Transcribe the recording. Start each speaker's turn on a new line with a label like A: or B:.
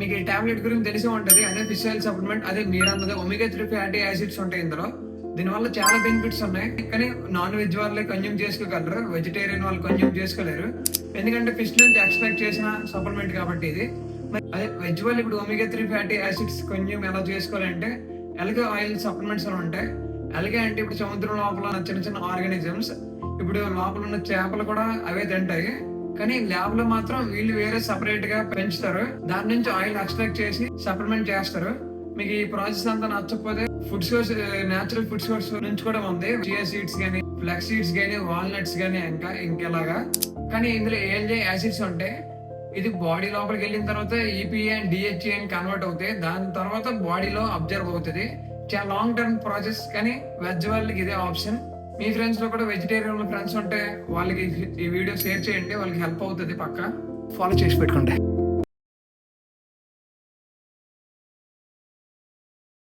A: మీకు ఈ టాబ్లెట్ గురించి తెలిసే ఉంటది. అదే ఫిష్ ఆయిల్ సప్లిమెంట్. అదే మీరు అన్నది ఒమేగా 3 ఫ్యాటీ యాసిడ్స్ ఉంటాయి ఇందులో. దీనివల్ల చాలా బెనిఫిట్స్ ఉన్నాయి. కానీ నాన్ వెజ్ వాళ్ళే కన్జ్యూమ్ చేసుకోగలరు, వెజిటేరియన్ వాళ్ళు కన్జ్యూమ్ చేసుకోలేరు. ఎందుకంటే ఫిష్ నుంచి ఎక్స్ట్రాక్ట్ చేసిన సప్లిమెంట్ కాబట్టి ఇది. అదే వెజ్ వాళ్ళు ఇప్పుడు ఒమేగా 3 ఫ్యాటీ యాసిడ్స్ కన్జ్యూమ్ ఎలా చేసుకోవాలంటే ఎల్గా ఆయిల్ సప్లిమెంట్స్ అని ఉంటాయి. ఎల్గా అంటే ఇప్పుడు సముద్రం లోపల చిన్న చిన్న ఆర్గానిజమ్స్, ఇప్పుడు లోపల ఉన్న చేపలు కూడా అవే తింటాయి. కానీ ల్యాబ్ లో మాత్రం వీళ్ళు వేరే సపరేట్ గా పెంచుతారు. దాని నుంచి ఆయిల్ ఎక్స్ట్రాక్ట్ చేసి సప్లిమెంట్ చేస్తారు. మీకు ఈ ప్రాసెస్ అంతా నచ్చకపోతే food source, natural food source నుంచి కూడా ఉంది. చియా సీడ్స్ గానీ, ఫ్లక్స్ సీడ్స్ గానీ, వాల్నట్స్ గానీ, ఇంకెలాగా. కానీ ఇందులో ఏఎల్జే యాసిడ్స్ ఉంటాయి. ఇది బాడీ లోపలికి వెళ్ళిన తర్వాత ఈపీఏ అండ్ డిహెచ్ఏ అని కన్వర్ట్ అవుతాయి. దాని తర్వాత బాడీలో అబ్జర్వ్ అవుతుంది. చాలా లాంగ్ టర్మ్ ప్రాసెస్. కానీ వెజ్ వాళ్ళకి ఇదే ఆప్షన్. మీ ఫ్రెండ్స్ లో కూడా వెజిటేరియన్ ఫ్రెండ్స్ ఉంటే వాళ్ళకి ఈ వీడియో షేర్ చేయండి, వాళ్ళకి హెల్ప్ అవుతుంది. పక్కా ఫాలో చేసి పెట్టుకోండి.